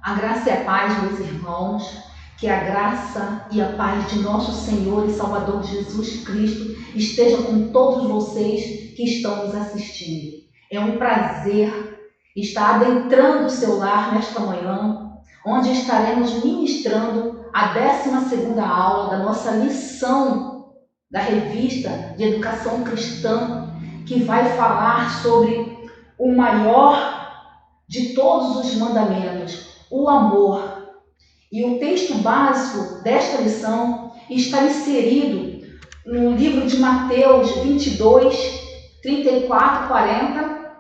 A graça e a paz, meus irmãos, que a graça e a paz de nosso Senhor e Salvador Jesus Cristo esteja com todos vocês que estão nos assistindo. É um prazer estar adentrando o seu lar nesta manhã, onde estaremos ministrando a 12ª aula da nossa lição da revista de educação cristã, que vai falar sobre o maior de todos os mandamentos, o amor. E o texto básico desta lição está inserido no livro de Mateus 22, 34, 40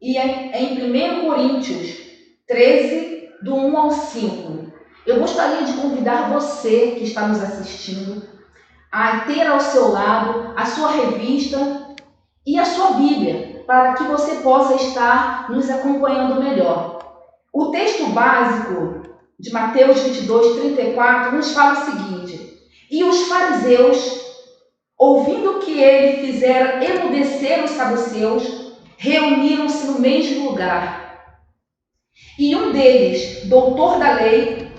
e em 1 Coríntios 13, do 1 ao 5. Eu gostaria de convidar você que está nos assistindo a ter ao seu lado a sua revista e a sua Bíblia, para que você possa estar nos acompanhando melhor. O texto básico de Mateus 22, 34 nos fala o seguinte: e os fariseus, ouvindo que ele fizera emudecer os saduceus, reuniram-se no mesmo lugar. E um deles, doutor da lei,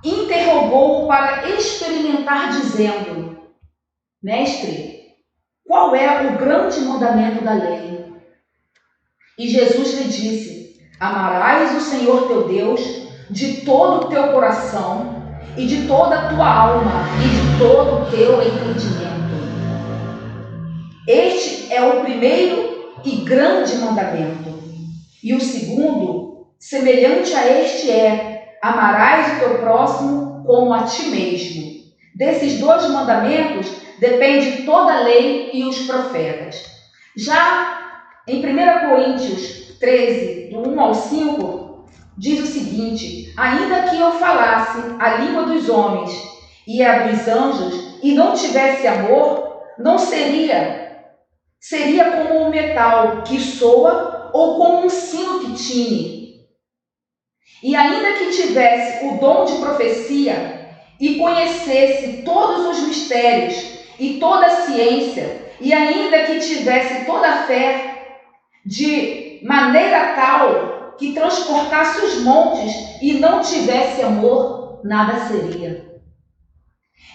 interrogou-o para experimentar, dizendo: Mestre, qual é o grande mandamento da lei? E Jesus lhe disse: amarás o Senhor teu Deus de todo o teu coração e de toda a tua alma e de todo o teu entendimento. Este é o primeiro e grande mandamento. E o segundo, semelhante a este, é: amarás o teu próximo como a ti mesmo. Desses dois mandamentos depende toda a lei e os profetas. Já em 1 Coríntios 13, do 1 ao 5, diz o seguinte: ainda que eu falasse a língua dos homens e a dos anjos e não tivesse amor, não seria como um metal que soa ou como um sino que tine. E ainda que tivesse o dom de profecia e conhecesse todos os mistérios e toda a ciência, e ainda que tivesse toda a fé, de maneira tal que transportasse os montes e não tivesse amor, nada seria.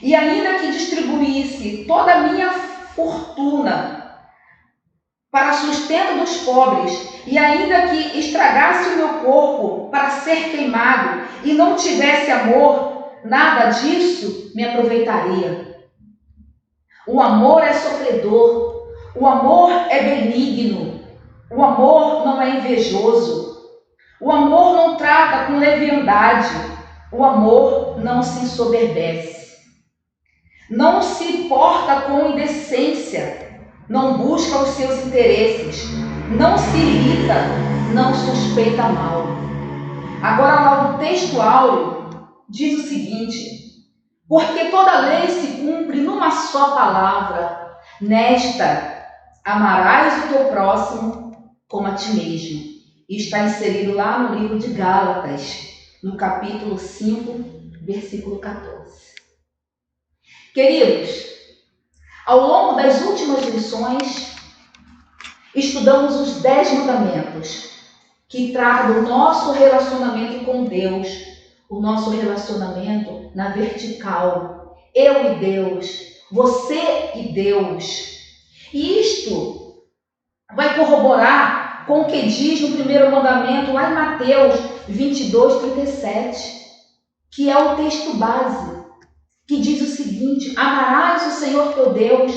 E ainda que distribuísse toda a minha fortuna para sustento dos pobres, e ainda que estragasse o meu corpo para ser queimado e não tivesse amor, nada disso me aproveitaria. O amor é sofredor, o amor é benigno, o amor não é invejoso, o amor não trata com leviandade, o amor não se ensoberbece, não se porta com indecência, não busca os seus interesses, não se irrita, não suspeita mal. Agora lá o texto áureo diz o seguinte: porque toda lei se cumpre numa só palavra, nesta: amarás o teu próximo como a ti mesmo. E está inserido lá no livro de Gálatas, no capítulo 5, versículo 14. Queridos, ao longo das últimas lições, estudamos os 10 mandamentos, que tratam do nosso relacionamento com Deus, o nosso relacionamento na vertical, eu e Deus, você e Deus. E isto vai corroborar com o que diz no primeiro mandamento, lá em Mateus 22, 37, que é o texto base, que diz o seguinte: amarás o Senhor teu Deus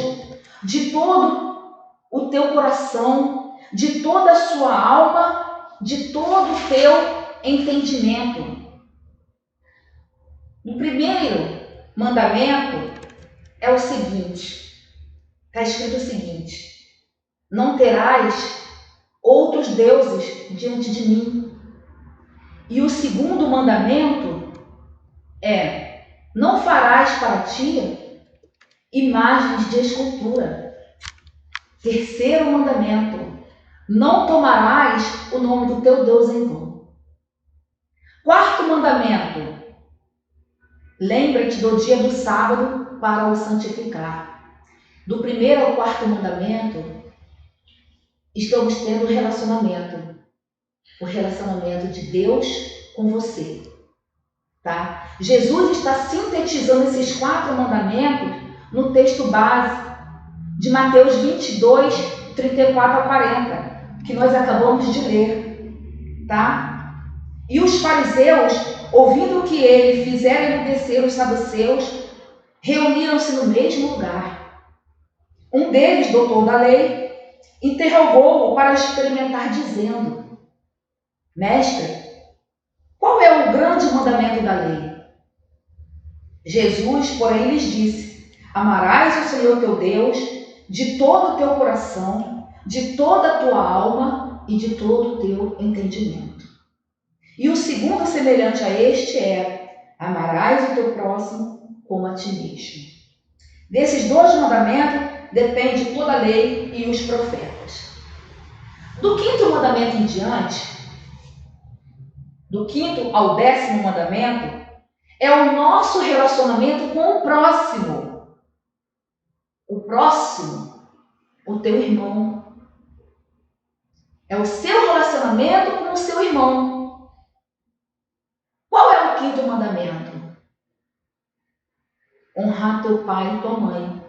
de todo o teu coração, de toda a sua alma, de todo o teu entendimento. No primeiro mandamento é o seguinte, está escrito o seguinte: não terás outros deuses diante de mim. E o segundo mandamento é: não farás para ti imagens de escultura. Terceiro mandamento: não tomarás o nome do teu Deus em vão. Quarto mandamento: lembra-te do dia do sábado para o santificar. Do primeiro ao quarto mandamento, estamos tendo o relacionamento de Deus com você. Tá? Jesus está sintetizando esses 4 mandamentos no texto base de Mateus 22, 34 a 40, que nós acabamos de ler. Tá? E os fariseus, ouvindo o que ele fizera enmudecer os saduceus, reuniram-se no mesmo lugar. Um deles, doutor da lei, interrogou-o para experimentar, dizendo: Mestre, qual é o grande mandamento da lei? Jesus, porém, lhes disse: Amarás o Senhor teu Deus de todo o teu coração, de toda a tua alma e de todo o teu entendimento. E o segundo semelhante a este é: amarás o teu próximo como a ti mesmo. Desses 2 mandamentos depende toda a lei e os profetas. Do 5º mandamento em diante, do 5º ao 10º mandamento, é o nosso relacionamento com o próximo. O próximo, o teu irmão. É o seu relacionamento com o seu irmão. Qual é o 5º mandamento? Honrar teu pai e tua mãe.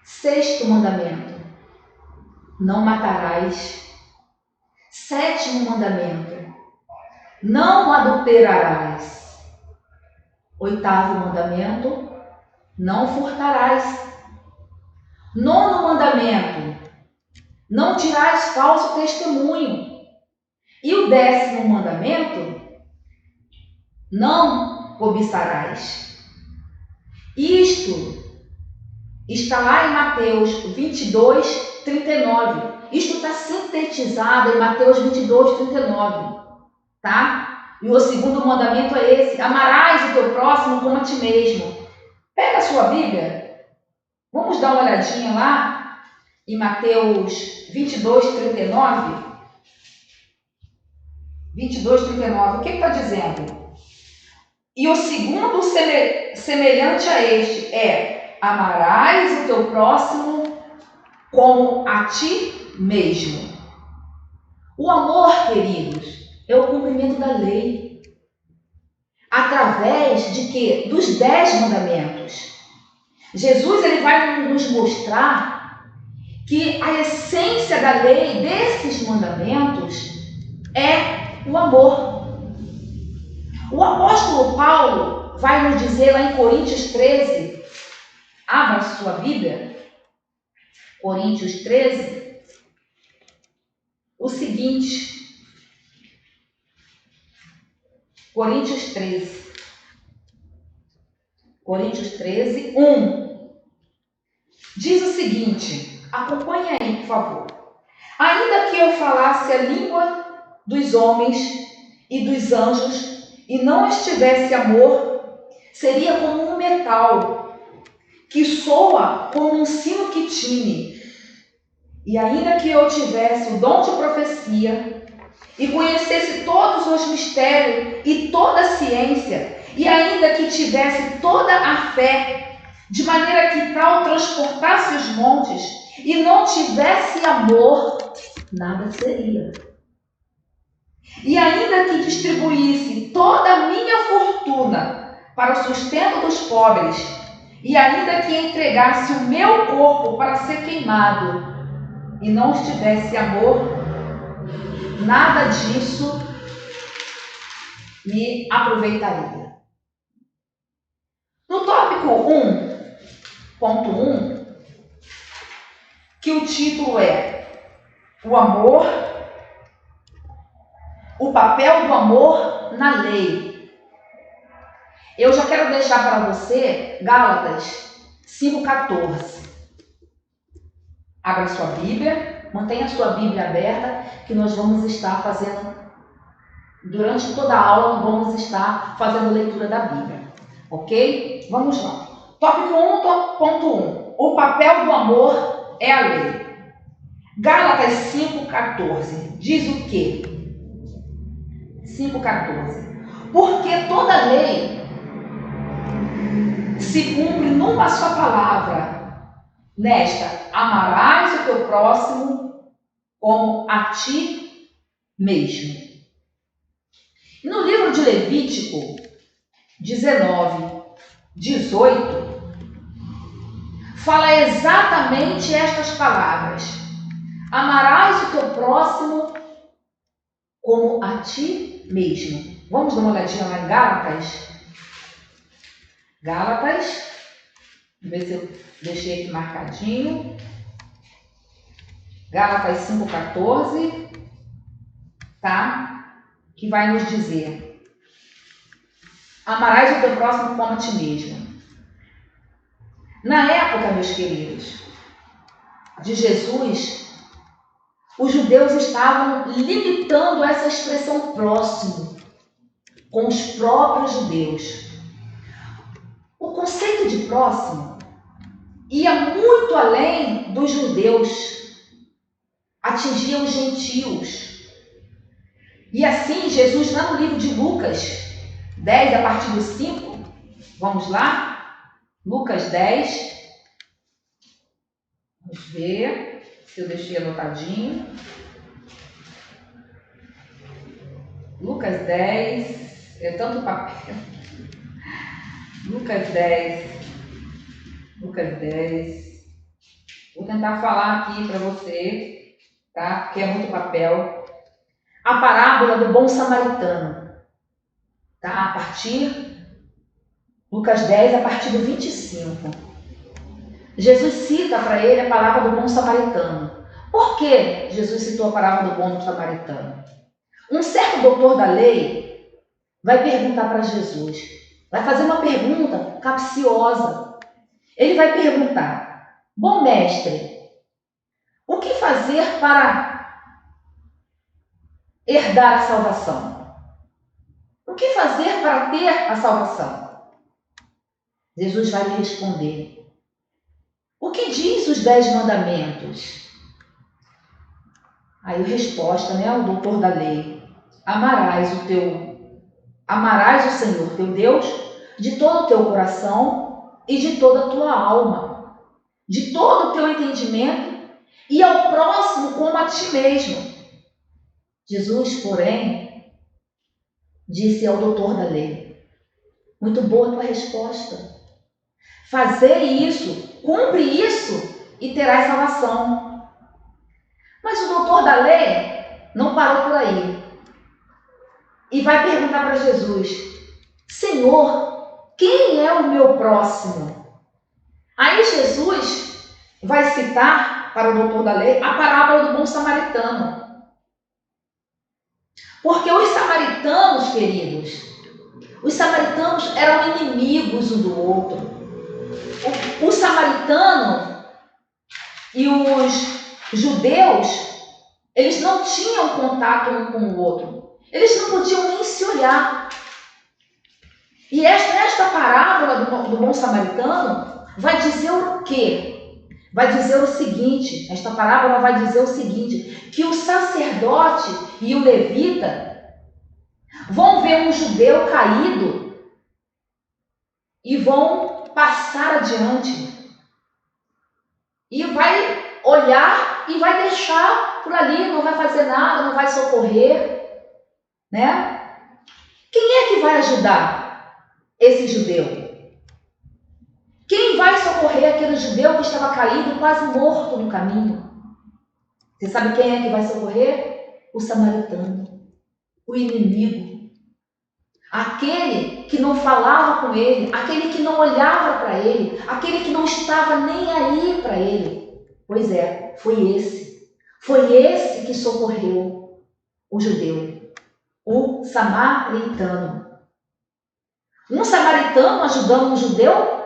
6º mandamento: não matarás. 7º mandamento: não adulterarás. 8º mandamento: não furtarás. 9º mandamento: não dirás falso testemunho. E o 10º mandamento: não cobiçarás. Isto está lá em Mateus 22, 39. Isto está sintetizado em Mateus 22, 39. Tá? E o 2º mandamento é esse: amarás o teu próximo como a ti mesmo. Pega a sua Bíblia. Vamos dar uma olhadinha lá em Mateus 22, 39. 22, 39. O que está dizendo? E o segundo semelhante a este é: amarás o teu próximo como a ti mesmo. O amor, queridos, é o cumprimento da lei. Através de quê? Dos 10 mandamentos. Jesus ele vai nos mostrar que a essência da lei, desses mandamentos, é o amor. O apóstolo Paulo vai nos dizer lá em Coríntios 13, abra a sua Bíblia, Coríntios 13, o seguinte, Coríntios 13, 1, diz o seguinte, acompanhe aí, por favor. Ainda que eu falasse a língua dos homens e dos anjos, e não estivesse amor, seria como um metal, que soa como um sino que tine. E ainda que eu tivesse o dom de profecia, e conhecesse todos os mistérios e toda a ciência, e ainda que tivesse toda a fé, de maneira que tal transportasse os montes, e não tivesse amor, nada seria. E ainda que distribuísse toda a minha fortuna para o sustento dos pobres, e ainda que entregasse o meu corpo para ser queimado, e não estivesse amor, nada disso me aproveitaria. No tópico 1.1, que o título é o amor, o papel do amor na lei. Eu já quero deixar para você Gálatas 5,14. Abra sua Bíblia, mantenha a sua Bíblia aberta, que nós vamos estar fazendo, durante toda a aula, vamos estar fazendo leitura da Bíblia. Ok? Vamos lá. Tópico 1.1. O papel do amor é a lei. Gálatas 5,14. Diz o quê? 5,14. Porque toda lei se cumpre numa só palavra. Nesta, amarás o teu próximo como a ti mesmo. No livro de Levítico 19, 18, fala exatamente estas palavras: amarás o teu próximo como a ti mesmo. Vamos dar uma olhadinha lá em Gálatas? Gálatas, vamos ver se eu deixei aqui marcadinho. Gálatas 5,14, tá? Que vai nos dizer: amarás o teu próximo como a ti mesmo. Na época, meus queridos, de Jesus, os judeus estavam limitando essa expressão próximo com os próprios judeus. O conceito de próximo ia muito além dos judeus, atingia os gentios. E assim, Jesus, lá no livro de Lucas 10, a partir do 5, vamos lá? Lucas 10, vamos ver se eu deixei anotadinho. Lucas 10, é tanto papel. Lucas 10. Vou tentar falar aqui para você, tá? Porque é muito papel. A parábola do bom samaritano, tá? A partir Lucas 10, a partir do 25. Jesus cita para ele a palavra do bom samaritano. Por que Jesus citou a palavra do bom samaritano? Um certo doutor da lei vai perguntar para Jesus, vai fazer uma pergunta capciosa. Ele vai perguntar: bom mestre, o que fazer para herdar a salvação? O que fazer para ter a salvação? Jesus vai lhe responder: o que diz os 10 mandamentos? Aí a resposta, né, o doutor da lei: amarás o Senhor teu Deus de todo o teu coração e de toda a tua alma, de todo o teu entendimento, e ao próximo como a ti mesmo. Jesus, porém, disse ao doutor da lei: muito boa a tua resposta. Fazei isso, cumpre isso e terás salvação. Mas o doutor da lei não parou por aí e vai perguntar para Jesus: Senhor, quem é o meu próximo? Aí Jesus vai citar para o doutor da lei a parábola do bom samaritano. Porque os samaritanos, queridos, os samaritanos eram inimigos um do outro. O samaritano e os judeus, eles não tinham contato um com o outro. Eles não podiam nem se olhar. E esta parábola do bom samaritano vai dizer o quê? Vai dizer o seguinte, esta parábola vai dizer o seguinte, que o sacerdote e o levita vão ver um judeu caído e vão passar adiante. E vai olhar e vai deixar por ali, não vai fazer nada, não vai socorrer, né? Quem é que vai ajudar esse judeu? Quem vai socorrer aquele judeu que estava caído, quase morto no caminho? Você sabe quem é que vai socorrer? O samaritano, o inimigo. Aquele que não falava com ele, aquele que não olhava para ele, aquele que não estava nem aí para ele. Pois é, foi esse que socorreu o judeu, o samaritano. Um samaritano ajudando um judeu?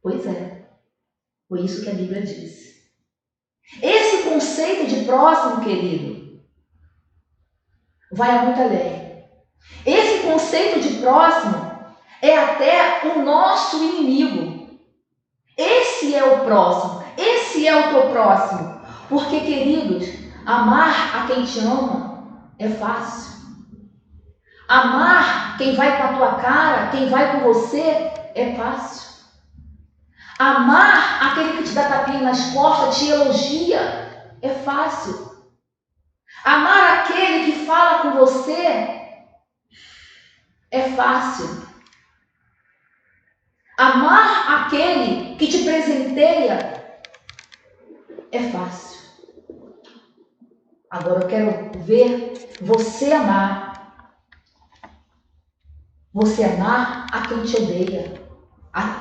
Pois é, foi isso que a Bíblia diz. Esse conceito de próximo, querido, vai muito além. Esse conceito de próximo é até o nosso inimigo. Esse é o próximo, esse é o teu próximo. Porque, queridos, amar a quem te ama é fácil. Amar quem vai com a tua cara, quem vai com você, é fácil. Amar aquele que te dá tapinha nas costas, te elogia, é fácil. Amar aquele que fala com você É fácil. Amar aquele que te presenteia é fácil. Agora eu quero ver você amar. Você amar a quem te odeia.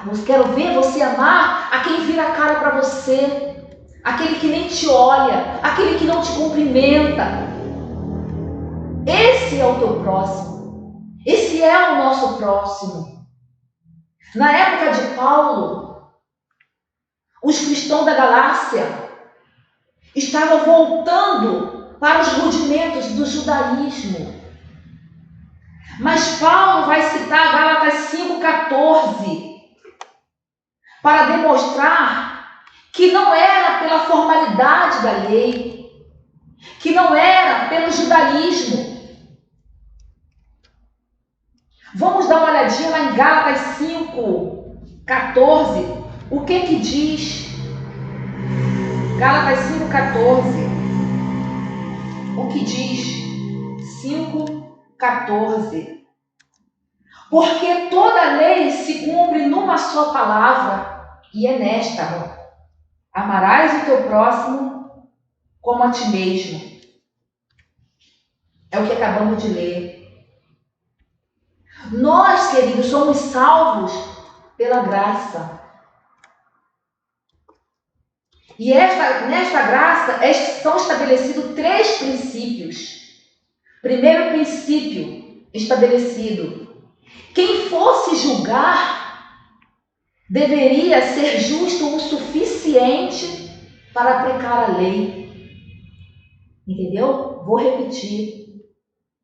Eu quero ver você amar a quem vira a cara para você. Aquele que nem te olha. Aquele que não te cumprimenta. Esse é o teu próximo. Esse é o nosso próximo. Na época de Paulo, os cristãos da Galácia estavam voltando para os rudimentos do judaísmo. Mas Paulo vai citar Gálatas 5,14 para demonstrar que não era pela formalidade da lei, que não era pelo judaísmo. Vamos dar uma olhadinha lá em Gálatas 5,14. O que diz? Gálatas 5,14. O que diz? 5,14. Porque toda lei se cumpre numa só palavra, e é nesta: amarás o teu próximo como a ti mesmo. É o que acabamos de ler. Nós, queridos, somos salvos pela graça. E nesta graça são estabelecidos 3 princípios. Primeiro princípio estabelecido: quem fosse julgar deveria ser justo o suficiente para aplicar a lei. Entendeu? Vou repetir.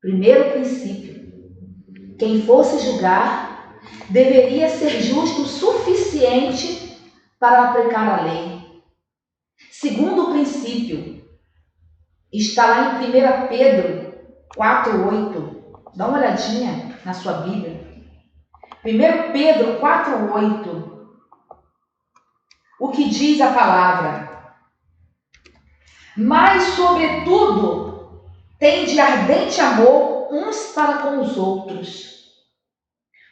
Primeiro princípio: quem fosse julgar deveria ser justo o suficiente para aplicar a lei. Segundo princípio, está lá em 1 Pedro 4,8. Dá uma olhadinha na sua Bíblia. 1 Pedro 4,8. O que diz a palavra? Mas, sobretudo, tende ardente amor uns para com os outros,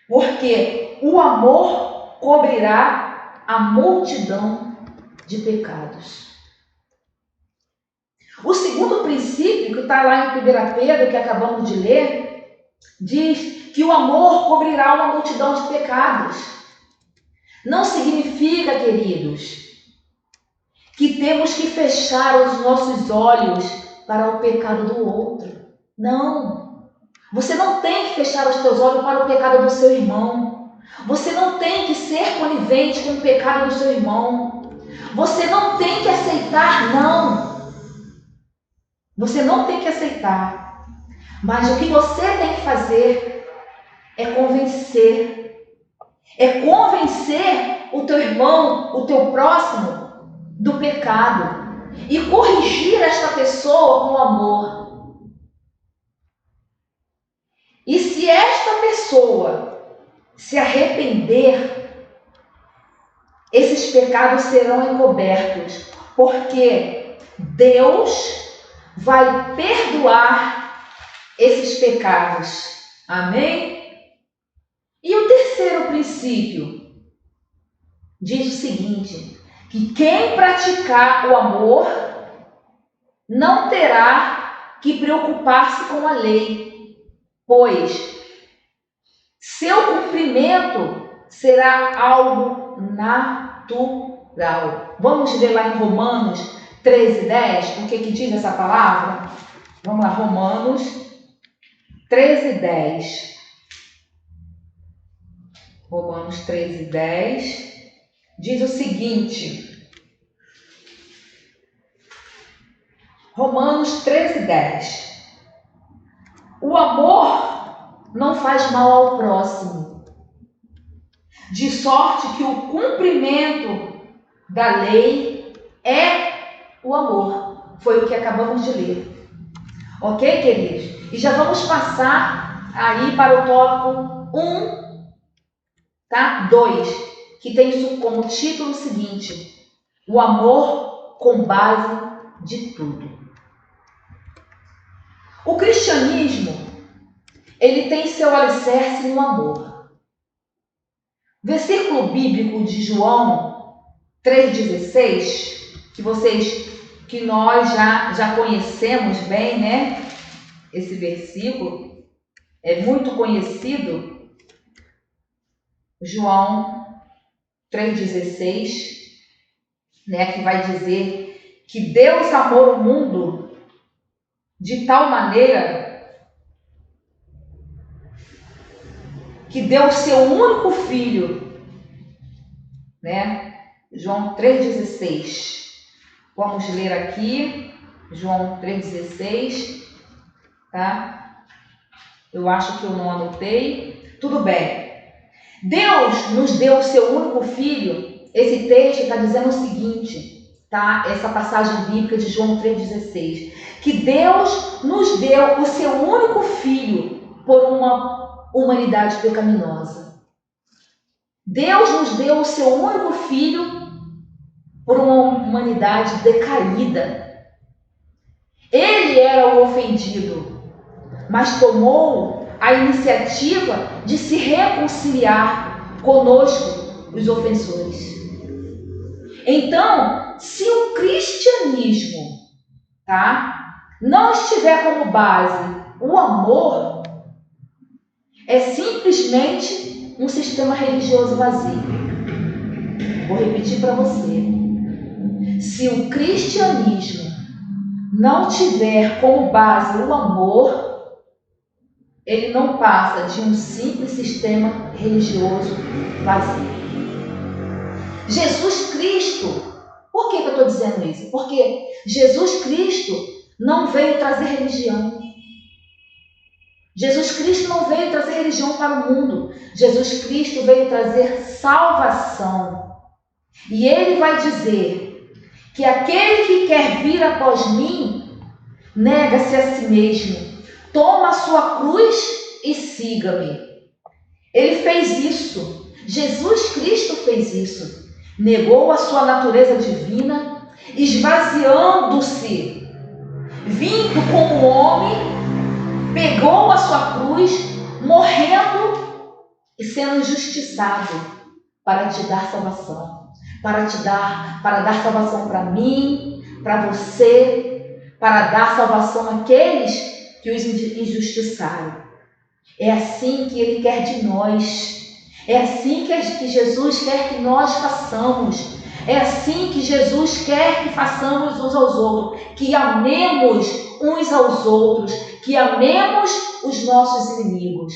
porque o amor cobrirá a multidão de pecados. O segundo princípio, que está lá em 1 Pedro, que acabamos de ler, diz que o amor cobrirá uma multidão de pecados. Não significa, queridos, que temos que fechar os nossos olhos para o pecado do outro. Não. Você não tem que fechar os teus olhos para o pecado do seu irmão. Você não tem que ser conivente com o pecado do seu irmão. Você não tem que aceitar, não. Você não tem que aceitar. Mas o que você tem que fazer é convencer. É convencer o teu irmão, o teu próximo, do pecado. E corrigir esta pessoa com amor. E se esta pessoa se arrepender, esses pecados serão encobertos. Porque Deus vai perdoar esses pecados. Amém? E o terceiro princípio diz o seguinte: que quem praticar o amor não terá que preocupar-se com a lei, pois seu cumprimento será algo natural. Vamos ver lá em Romanos 13:10, o que diz essa palavra? Vamos lá, Romanos 13:10. Romanos 13:10 diz o seguinte. Romanos 13:10. O amor não faz mal ao próximo, de sorte que o cumprimento da lei é o amor. Foi o que acabamos de ler. Ok, queridos? E já vamos passar aí para o tópico 1, tá? 2, que tem isso como título o seguinte: o amor com base de tudo. O cristianismo ele tem seu alicerce no amor. Versículo bíblico de João 3,16, que nós já conhecemos bem, né? Esse versículo é muito conhecido. João 3,16, né? Que vai dizer que Deus amou o mundo de tal maneira que deu o seu único filho, né? João 3,16. Vamos ler aqui, João 3,16, tá? Eu acho que eu não anotei. Tudo bem. Deus nos deu o seu único filho. Esse texto está dizendo o seguinte, tá? Essa passagem bíblica de João 3,16. Que Deus nos deu o seu único filho por uma humanidade pecaminosa. Deus nos deu o seu único filho por uma humanidade decaída. Ele era o ofendido, mas tomou a iniciativa de se reconciliar conosco, os ofensores. Então, se o cristianismo, tá, não estiver como base o amor, é simplesmente um sistema religioso vazio. Vou repetir para você. Se o cristianismo não tiver como base o amor, ele não passa de um simples sistema religioso vazio. Jesus Cristo, por que eu estou dizendo isso? Porque Jesus Cristo não veio trazer religião. Jesus Cristo não veio trazer religião para o mundo. Jesus Cristo veio trazer salvação. E ele vai dizer que aquele que quer vir após mim, nega-se a si mesmo, toma a sua cruz e siga-me. Ele fez isso. Jesus Cristo fez isso. Negou a sua natureza divina, esvaziando-se, vindo como homem, pegou a sua cruz, morrendo e sendo injustiçado para te dar salvação, para dar salvação para mim, para você, para dar salvação àqueles que os injustiçaram. É assim que Ele quer de nós. É assim que Jesus quer que nós façamos. É assim que Jesus quer que façamos uns aos outros, que amemos uns aos outros, que amemos os nossos inimigos.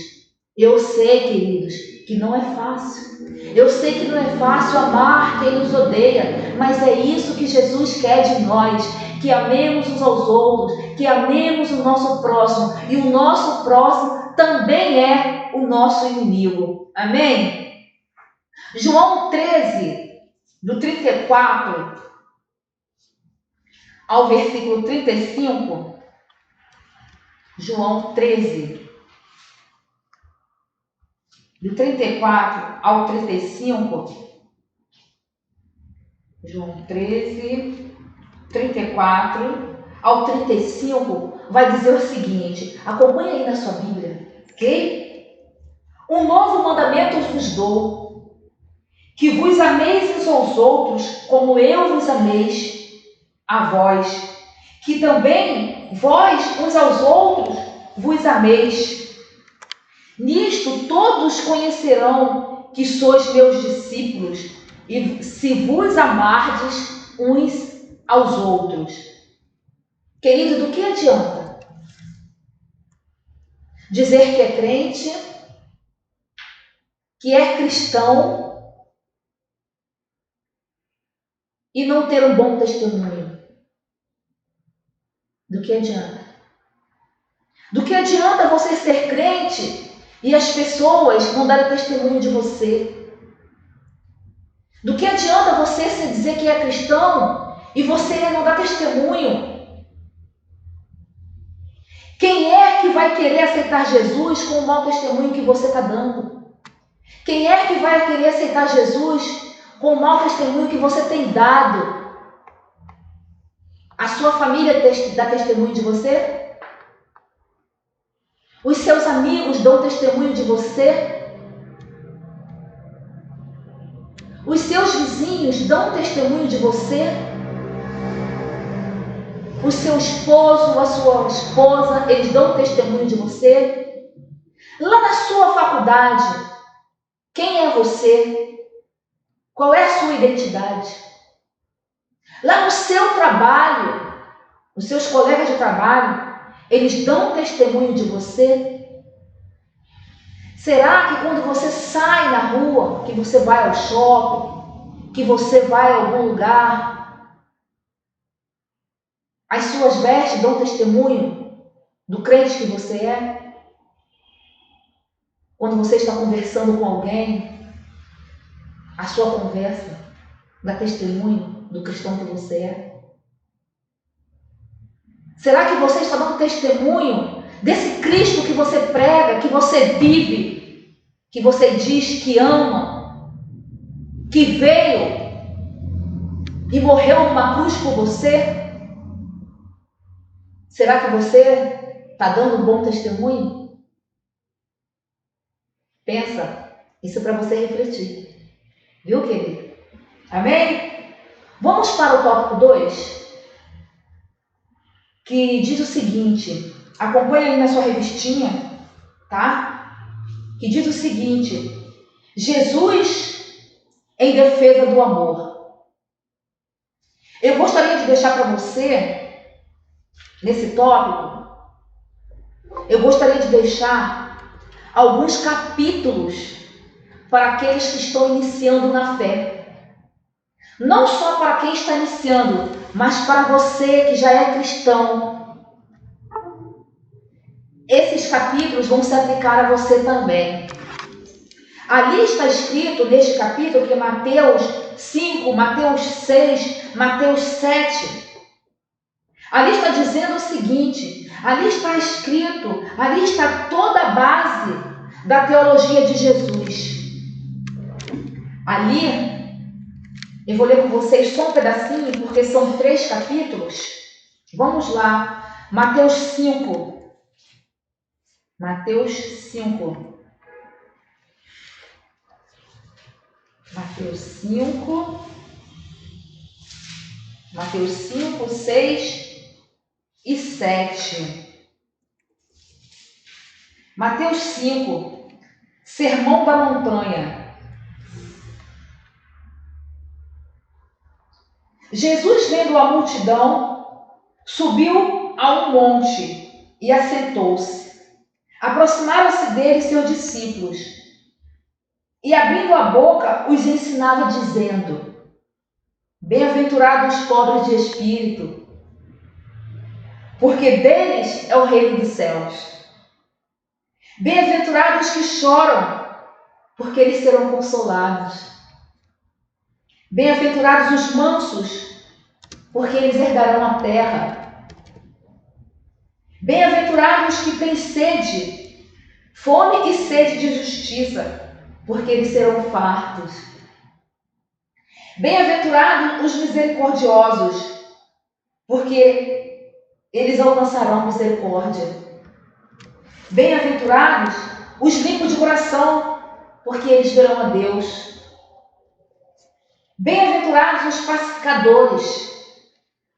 Eu sei, queridos, que não é fácil. Eu sei que não é fácil amar quem nos odeia, mas é isso que Jesus quer de nós, que amemos uns aos outros, que amemos o nosso próximo, e o nosso próximo também é o nosso inimigo. Amém? João 13, do 34 ao versículo 35, João 13, do 34 ao 35, João 13, 34 ao 35, vai dizer o seguinte, acompanha aí na sua Bíblia, ok? Um novo mandamento vos dou, que vos ameis uns aos outros, como eu vos ameis a vós, que também vós uns aos outros vos ameis. Nisto todos conhecerão que sois meus discípulos, e se vos amardes uns aos outros. Querido, do que adianta dizer que é crente, que é cristão e não ter um bom testemunho? Do que adianta? Do que adianta você ser crente e as pessoas não darem testemunho de você? Do que adianta você se dizer que é cristão e você não dar testemunho? Quem é que vai querer aceitar Jesus com o mau testemunho que você está dando? Quem é que vai querer aceitar Jesus com o mau testemunho que você tem dado? A sua família dá testemunho de você? Os seus amigos dão testemunho de você? Os seus vizinhos dão testemunho de você? O seu esposo, a sua esposa, eles dão testemunho de você? Lá na sua faculdade, quem é você? Qual é a sua identidade? Lá no seu trabalho, os seus colegas de trabalho, eles dão testemunho de você? Será que quando você sai na rua, que você vai ao shopping, que você vai a algum lugar, as suas vestes dão testemunho do crente que você é? Quando você está conversando com alguém, a sua conversa dá testemunho do cristão que você é? Será que você está dando testemunho desse Cristo que você prega, que você vive, que você diz que ama, que veio e morreu numa cruz por você? Será que você está dando um bom testemunho? Pensa, isso é para você refletir. Viu, querido? Amém? Vamos para o tópico 2, que diz o seguinte, acompanha aí na sua revistinha, tá? Que diz o seguinte, Jesus em defesa do amor. Eu gostaria de deixar para você, nesse tópico, eu gostaria de deixar alguns capítulos para aqueles que estão iniciando na fé. Não só para quem está iniciando, mas para você que já é cristão. Esses capítulos vão se aplicar a você também. Ali está escrito, neste capítulo, que Mateus 5, Mateus 6, Mateus 7. Ali está dizendo o seguinte, ali está escrito, ali está toda a base da teologia de Jesus. Ali, eu vou ler com vocês só um pedacinho, porque são 3 capítulos. Vamos lá. Mateus 5. Mateus 5. Mateus 5. Mateus 5, 6 e 7. Mateus 5. Sermão da montanha. Jesus, vendo a multidão, subiu a um monte e assentou-se. Aproximaram-se dele seus discípulos e, abrindo a boca, os ensinava, dizendo: Bem-aventurados os pobres de espírito, porque deles é o reino dos céus. Bem-aventurados que choram, porque eles serão consolados. Bem-aventurados os mansos, porque eles herdarão a terra. Bem-aventurados que têm sede, fome e sede de justiça, porque eles serão fartos. Bem-aventurados os misericordiosos, porque eles alcançarão misericórdia. Bem-aventurados os limpos de coração, porque eles verão a Deus. Bem-aventurados os pacificadores,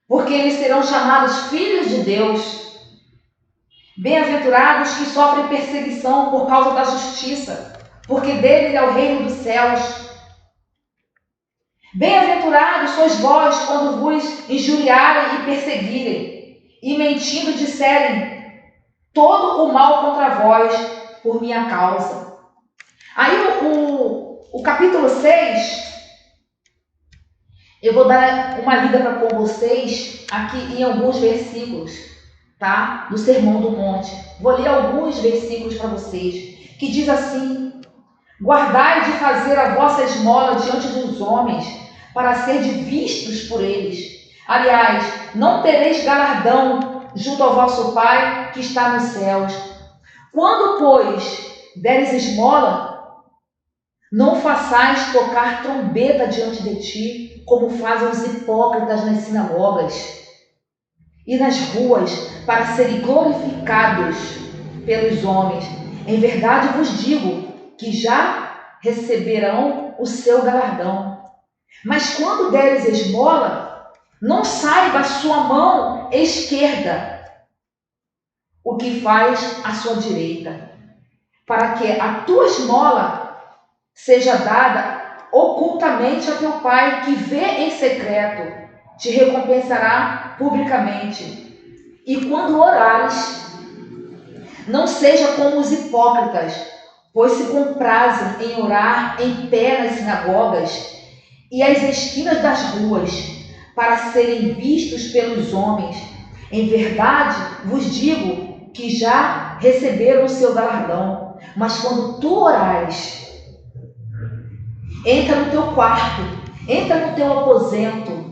porque eles serão chamados filhos de Deus. Bem-aventurados que sofrem perseguição por causa da justiça, porque deles é o reino dos céus. Bem-aventurados sois vós quando vos injuriarem e perseguirem, e mentindo disserem todo o mal contra vós por minha causa. Aí o capítulo 6, eu vou dar uma lida com vocês aqui em alguns versículos, tá? Do Sermão do Monte. Vou ler alguns versículos para vocês, que diz assim: Guardai de fazer a vossa esmola diante dos homens, para serdes vistos por eles. Aliás, não tereis galardão junto ao vosso Pai que está nos céus. Quando, pois, deres esmola, não façais tocar trombeta diante de ti, como fazem os hipócritas nas sinagogas e nas ruas, para serem glorificados pelos homens. Em verdade vos digo que já receberão o seu galardão. Mas quando deres esmola, não saiba a sua mão esquerda o que faz a sua direita, para que a tua esmola seja dada ocultamente a teu Pai, que vê em secreto, te recompensará publicamente. E quando orares, não seja como os hipócritas, pois se comprazem em orar em pé nas sinagogas e às esquinas das ruas, para serem vistos pelos homens. Em verdade, vos digo que já receberam o seu galardão. Mas quando tu orares, entra no teu quarto, entra no teu aposento,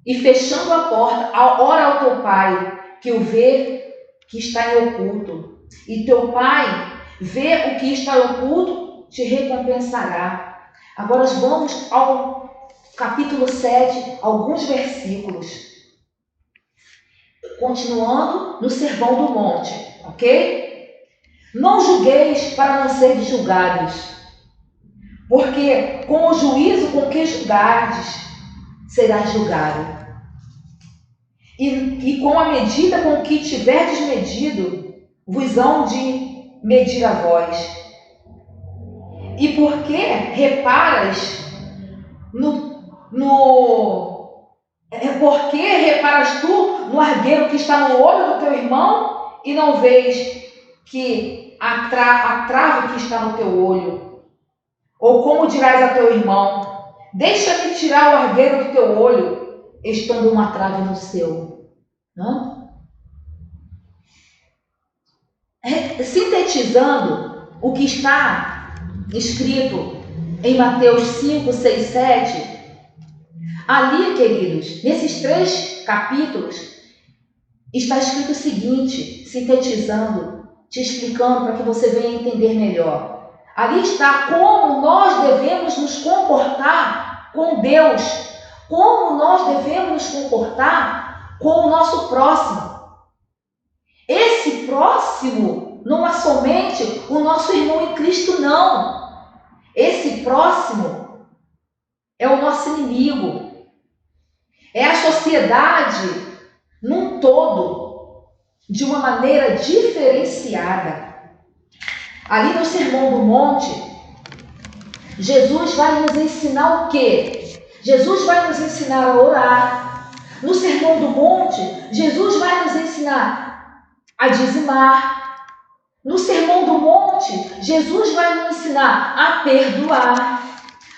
e fechando a porta, ora ao teu Pai, que o vê que está em oculto. E teu Pai vê o que está em oculto, te recompensará. Agora vamos ao capítulo 7, alguns versículos. Continuando no Sermão do Monte, ok? Não julgueis para não seres julgados, porque com o juízo com que julgardes, serás julgado. E com a medida com que tiverdes medido, vos hão de medir a vós. E por que reparas por que reparas tu no argueiro que está no olho do teu irmão e não vês que a trave que está no teu olho? Ou como dirás a teu irmão: deixa-me tirar o argueiro do teu olho, estando uma trave no seu? Não? Sintetizando o que está escrito em Mateus 5, 6, 7, ali, queridos, nesses 3 capítulos, está escrito o seguinte, sintetizando, te explicando para que você venha entender melhor. Ali está como nós devemos nos comportar com Deus, como nós devemos nos comportar com o nosso próximo. Esse próximo não é somente o nosso irmão em Cristo, não. Esse próximo é o nosso inimigo. É a sociedade num todo, de uma maneira diferenciada. Ali no Sermão do Monte, Jesus vai nos ensinar o quê? Jesus vai nos ensinar a orar. No Sermão do Monte, Jesus vai nos ensinar a dizimar. No Sermão do Monte, Jesus vai nos ensinar a perdoar.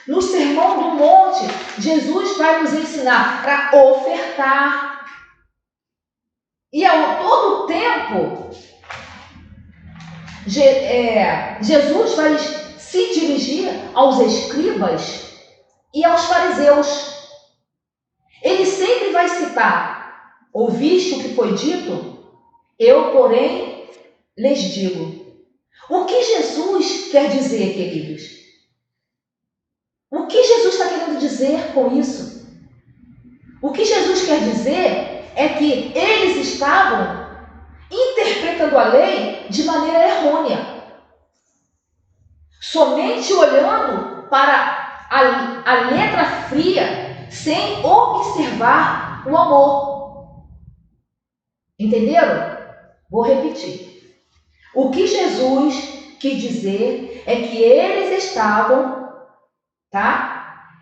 No Sermão do Monte, Jesus vai nos ensinar a ofertar. E ao todo tempo, Jesus vai se dirigir aos escribas e aos fariseus. Ele sempre vai citar: ouviste o que foi dito? Eu, porém, lhes digo. O que Jesus quer dizer, queridos? O que Jesus está querendo dizer com isso? O que Jesus quer dizer é que eles estavam interpretando a lei de maneira errônea, somente olhando para a letra fria, sem observar o amor. Entenderam? Vou repetir. O que Jesus quis dizer é que eles estavam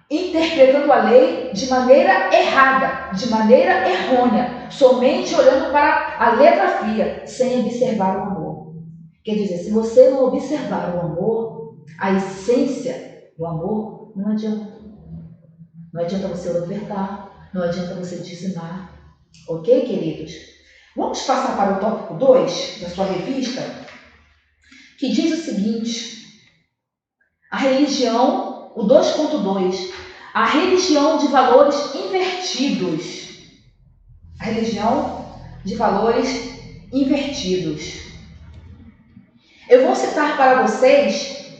interpretando a lei de maneira errada, de maneira errônea, somente olhando para a letra fria, sem observar o amor. Quer dizer, se você não observar o amor, a essência do amor, não adianta. Não adianta você ofertar, não adianta você dizimar. Ok, queridos? Vamos passar para o tópico 2 da sua revista, que diz o seguinte: a religião, o 2.2, a religião de valores invertidos. A religião de valores invertidos. Eu vou citar para vocês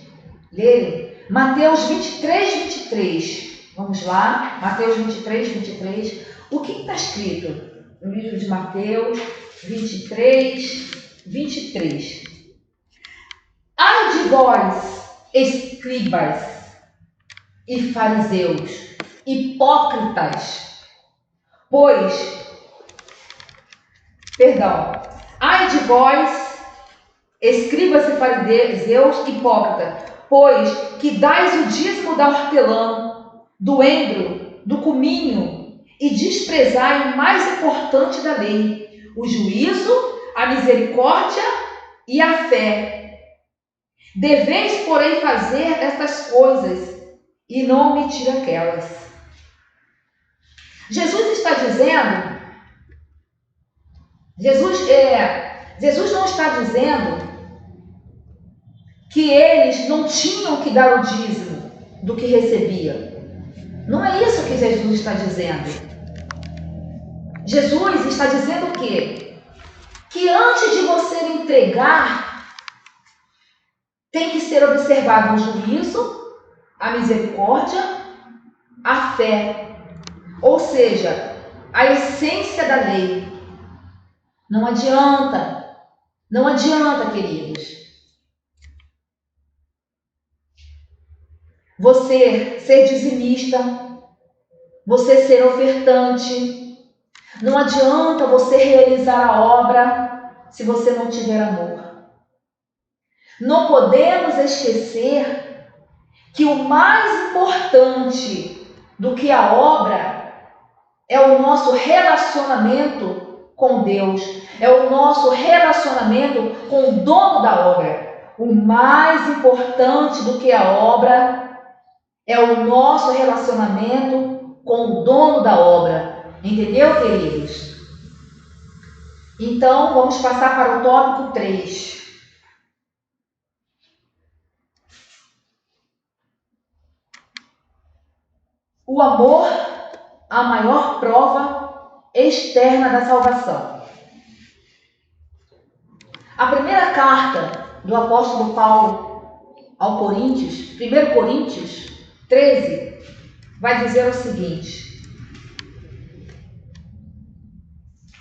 lerem Mateus 23, 23. Vamos lá, Mateus 23, 23. O que está escrito no livro de Mateus 23, 23. Ai de vós, escribas e fariseus, hipócritas, ai de vós, escribas e fariseus, hipócritas, pois que dais o dízimo da hortelã, do endro, do cominho, e desprezai o mais importante da lei, o juízo, a misericórdia e a fé. Deveis, porém, fazer estas coisas e não omitir aquelas. Jesus está dizendo, Jesus não está dizendo que eles não tinham que dar o dízimo do que recebia. Não é isso que Jesus está dizendo. Jesus está dizendo o quê? Que antes de você entregar, tem que ser observado o juízo, a misericórdia, a fé. Ou seja, a essência da lei. Não adianta, queridos, você ser dizimista, você ser ofertante. Não adianta você realizar a obra se você não tiver amor. Não podemos esquecer que o mais importante do que a obra é o nosso relacionamento com Deus, é o nosso relacionamento com o dono da obra. O mais importante do que a obra é o nosso relacionamento com o dono da obra. Entendeu, queridos? Então, vamos passar para o tópico 3. O amor, a maior prova externa da salvação. A primeira carta do apóstolo Paulo ao Coríntios, 1 Coríntios 13, vai dizer o seguinte.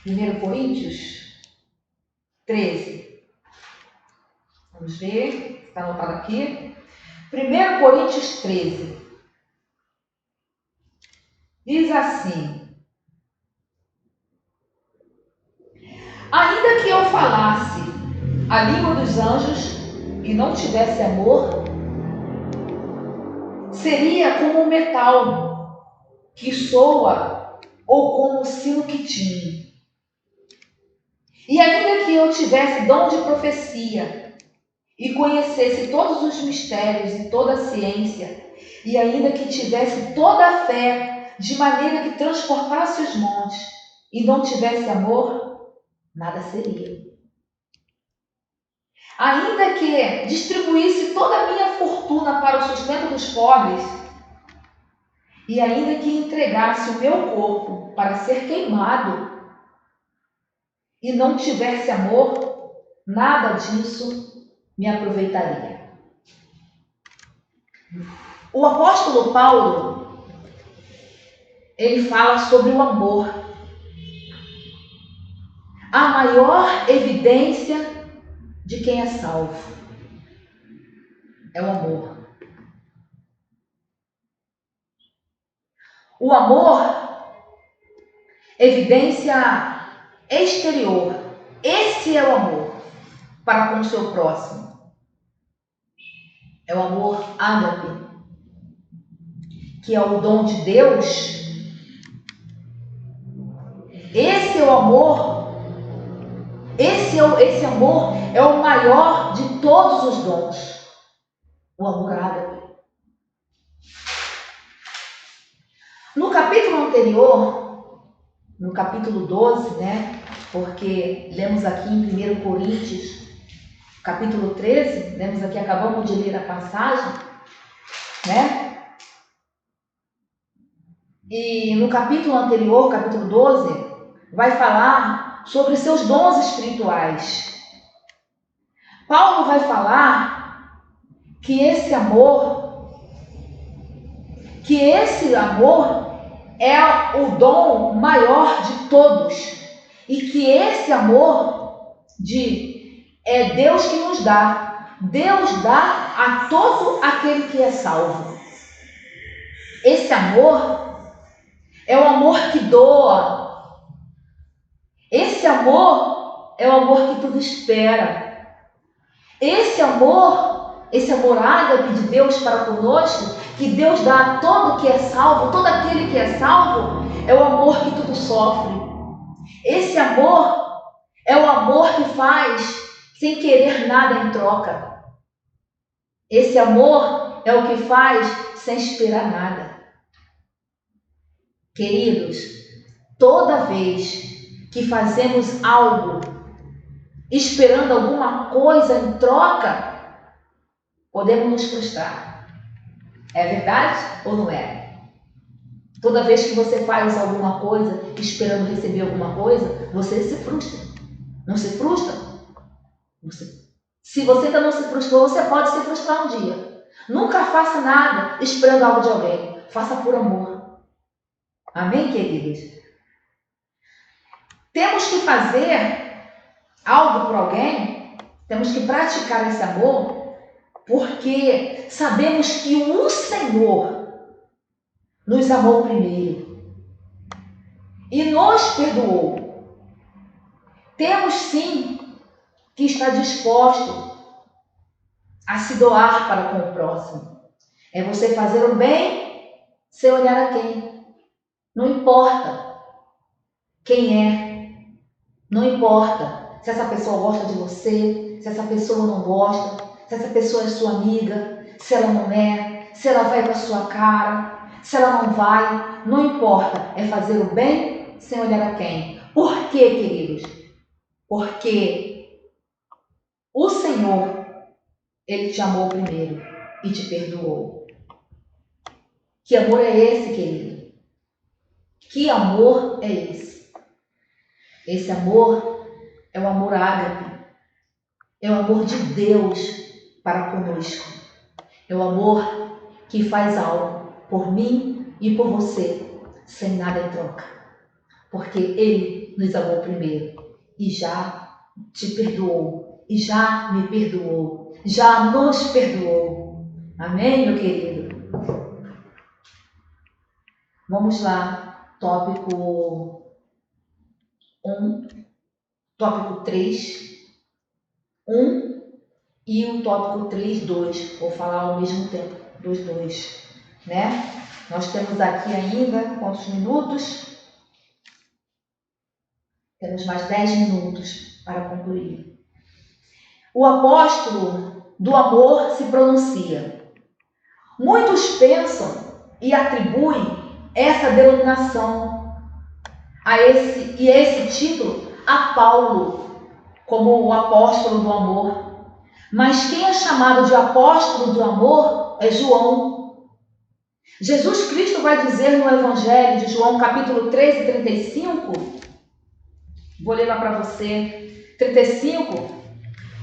1 Coríntios 13. Vamos ver, está anotado aqui. 1 Coríntios 13. Diz assim: ainda que eu falasse a língua dos anjos e não tivesse amor, seria como um metal que soa ou como um sino que tine. E ainda que eu tivesse dom de profecia e conhecesse todos os mistérios e toda a ciência, e ainda que tivesse toda a fé, de maneira que transportasse os montes, e não tivesse amor, nada seria. Ainda que distribuísse toda a minha fortuna para o sustento dos pobres, e ainda que entregasse o meu corpo para ser queimado, e não tivesse amor, nada disso me aproveitaria. O apóstolo Paulo, ele fala sobre o amor. A maior evidência de quem é salvo é o amor. O amor, evidência exterior. Esse é o amor para com o seu próximo. É o amor ágape, que é o dom de Deus. Esse é o amor. Esse amor é o maior de todos os dons. O amor ágape. No capítulo anterior, no capítulo 12, né? Porque lemos aqui em 1 Coríntios, capítulo 13, lemos aqui, acabamos de ler a passagem, né? E no capítulo anterior, capítulo 12, vai falar sobre seus dons espirituais. Paulo vai falar que esse amor é o dom maior de todos, e que esse amor de É Deus que nos dá. Deus dá a todo aquele que é salvo. Esse amor é o amor que doa. Esse amor é o amor que tudo espera. Esse amor ágape de Deus para conosco, que Deus dá a todo que é salvo, todo aquele que é salvo, é o amor que tudo sofre. Esse amor é o amor que faz sem querer nada em troca. Esse amor é o que faz sem esperar nada. Queridos, toda vez que fazemos algo esperando alguma coisa em troca, podemos nos frustrar. É verdade ou não é? Toda vez que você faz alguma coisa esperando receber alguma coisa, você se frustra. Não se frustra? Se você ainda não se frustrou, você pode se frustrar um dia. Nunca faça nada esperando algo de alguém. Faça por amor. Amém, queridos? Temos que fazer algo por alguém, temos que praticar esse amor, porque sabemos que o Senhor nos amou primeiro e nos perdoou. Temos sim que estar disposto a se doar para com o próximo. É você fazer o bem sem olhar a quem. Não importa quem é, não importa se essa pessoa gosta de você, se essa pessoa não gosta, se essa pessoa é sua amiga, se ela não é, se ela vai com a sua cara, se ela não vai, não importa. É fazer o bem sem olhar a quem. Por quê, queridos? Porque o Senhor, Ele te amou primeiro e te perdoou. Que amor é esse, querido? Que amor é esse? Esse amor é o amor ágape. É o amor de Deus para conosco. É o amor que faz algo por mim e por você, sem nada em troca. Porque Ele nos amou primeiro e já te perdoou, e já me perdoou, já nos perdoou. Amém, meu querido? Vamos lá, tópico 1, tópico 3, 1 e o tópico 3, 2. Vou falar ao mesmo tempo, dos dois, né? Nós temos aqui ainda quantos minutos? Temos mais 10 minutos para concluir. O apóstolo do amor se pronuncia. Muitos pensam e atribuem essa denominação a esse título a Paulo, como o apóstolo do amor. Mas quem é chamado de apóstolo do amor é João. Jesus Cristo vai dizer no Evangelho de João, capítulo 13, 35, vou ler lá para você, 35,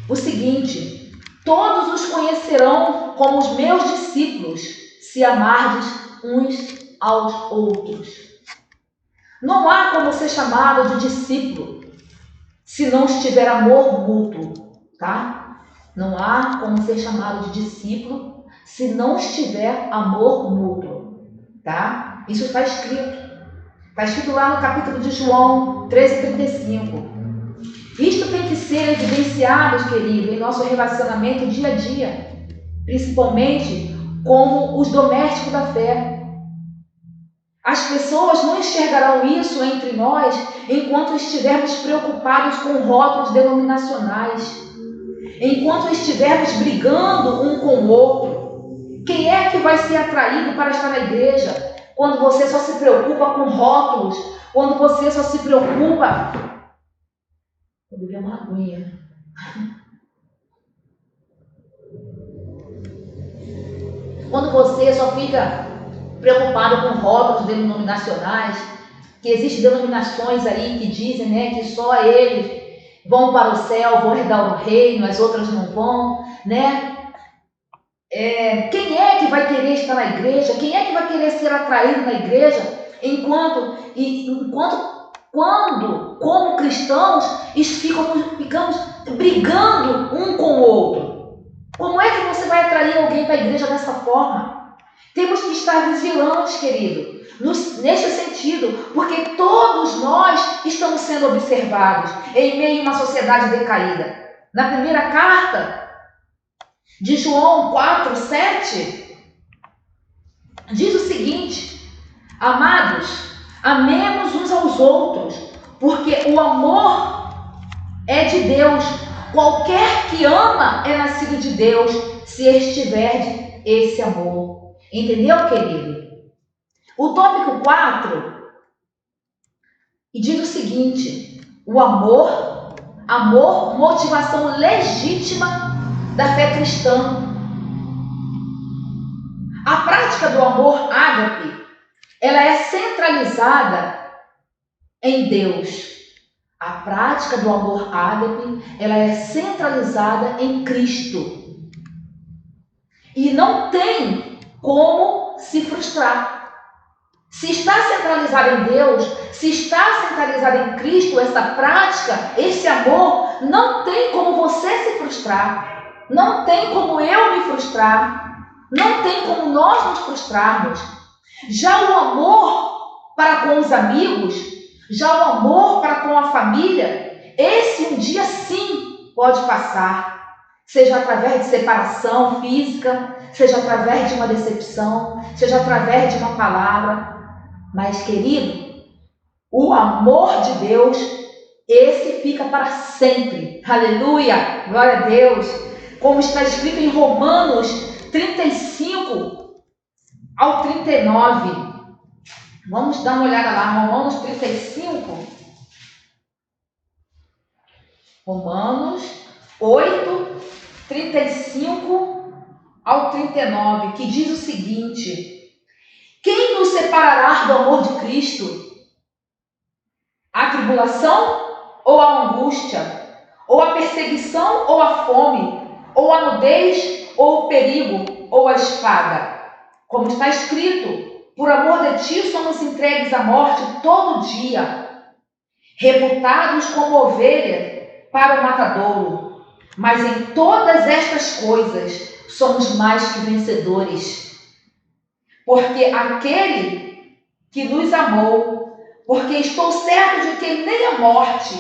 o seguinte: todos os conhecerão como os meus discípulos, se amardes uns aos outros. Não há como ser chamado de discípulo se não estiver amor mútuo, tá? Não há como ser chamado de discípulo se não estiver amor mútuo, tá? Isso está escrito. Está escrito lá no capítulo de João 13:35. Isto tem que ser evidenciado, querido, em nosso relacionamento dia a dia, principalmente como os domésticos da fé. As pessoas não enxergarão isso entre nós enquanto estivermos preocupados com rótulos denominacionais, enquanto estivermos brigando um com o outro. Quem é que vai ser atraído para estar na igreja quando você só se preocupa com rótulos, quando você só se preocupa... Vou beber uma aguinha. Quando você só fica preocupado com rótulos denominacionais, que existem denominações aí que dizem, né, que só eles vão para o céu, vão herdar o reino, as outras não vão, né? Quem é que vai querer estar na igreja? Quem é que vai querer ser atraído na igreja enquanto quando, como cristãos, ficamos brigando um com o outro. Como é que você vai atrair alguém para a igreja dessa forma? Temos que estar vigilantes, querido, neste sentido, porque todos nós estamos sendo observados em meio a uma sociedade decaída. Na primeira carta de João 4:7, diz o seguinte: amados, amemos uns aos outros, porque o amor é de Deus. Qualquer que ama é nascido de Deus, se estiver esse amor. Entendeu, querido? O tópico 4 diz o seguinte: o amor, motivação legítima da fé cristã. A prática do amor ágape, ela é centralizada em Deus. A prática do amor ágape, ela é centralizada em Cristo. E não tem como se frustrar. Se está centralizada em Deus, se está centralizada em Cristo, essa prática, esse amor, não tem como você se frustrar. Não tem como eu me frustrar. Não tem como nós nos frustrarmos. Já o amor para com os amigos, já o amor para com a família, esse um dia sim pode passar. Seja através de separação física, seja através de uma decepção, seja através de uma palavra. Mas, querido, o amor de Deus, esse fica para sempre. Aleluia! Glória a Deus! Como está escrito em Romanos 35 ao 39. Vamos dar uma olhada lá, Romanos 35. Romanos 8, 35 ao 39, que diz o seguinte: quem nos separará do amor de Cristo? A tribulação ou a angústia? Ou a perseguição ou a fome? Ou a nudez ou o perigo? Ou a espada? Como está escrito: por amor de ti somos entregues à morte todo dia, reputados como ovelhas para o matadouro. Mas em todas estas coisas somos mais que vencedores. Porque aquele que nos amou, porque estou certo de que nem a morte,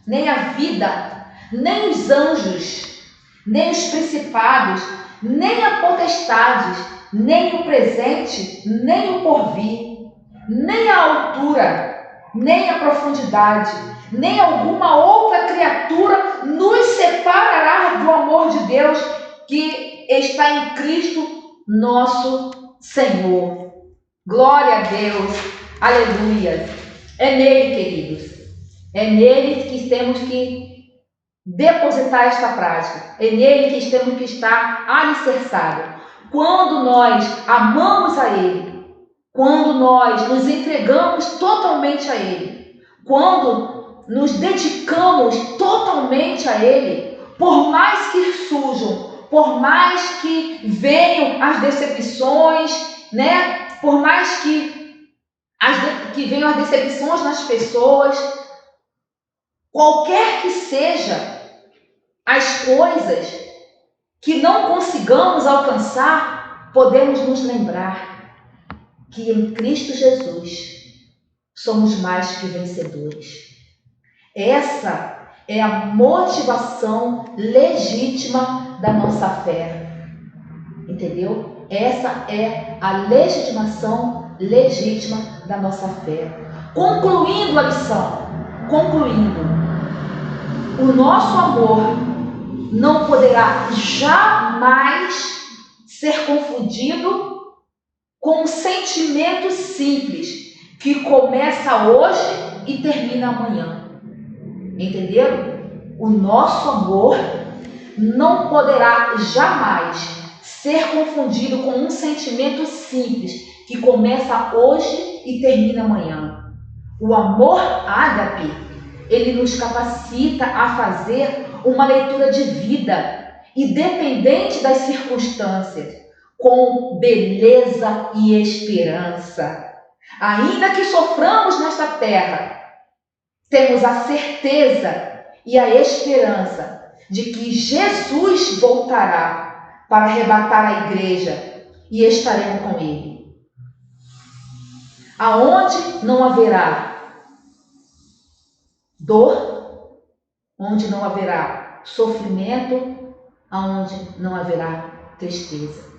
nem a vida, nem os anjos, nem os principados, nem a potestades, nem o presente, nem o porvir, nem a altura, nem a profundidade, nem alguma outra criatura nos separará do amor de Deus que está em Cristo nosso Senhor. Glória a Deus. Aleluia. É nele, queridos. É nele que temos que depositar esta prática. É nele que temos que estar alicerçados. Quando nós amamos a Ele, quando nós nos entregamos totalmente a Ele, quando nos dedicamos totalmente a Ele, por mais que surjam, por mais que venham as decepções, né? Por mais que venham as decepções nas pessoas, qualquer que seja as coisas que não consigamos alcançar, podemos nos lembrar que em Cristo Jesus somos mais que vencedores. Essa é a motivação legítima da nossa fé. Entendeu? Essa é a legitimação legítima da nossa fé. Concluindo a lição, o nosso amor não poderá jamais ser confundido com um sentimento simples que começa hoje e termina amanhã. Entenderam? O nosso amor não poderá jamais ser confundido com um sentimento simples que começa hoje e termina amanhã. O amor ágape, ele nos capacita a fazer uma leitura de vida, independente das circunstâncias, com beleza e esperança. Ainda que soframos nesta terra, temos a certeza e a esperança de que Jesus voltará para arrebatar a igreja e estaremos com Ele. Aonde não haverá dor, onde não haverá sofrimento, aonde não haverá tristeza.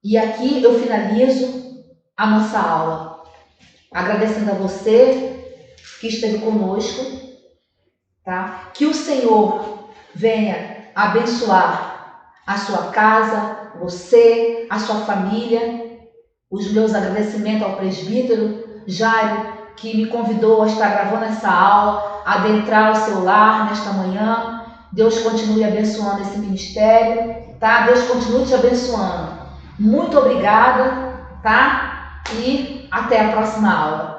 E aqui eu finalizo a nossa aula, agradecendo a você que esteve conosco, tá? Que o Senhor venha abençoar a sua casa, você, a sua família. Os meus agradecimentos ao presbítero Jairo, que me convidou a estar gravando essa aula, adentrar o seu lar nesta manhã. Deus continue abençoando esse ministério, tá? Deus continue te abençoando. Muito obrigada, tá? E até a próxima aula.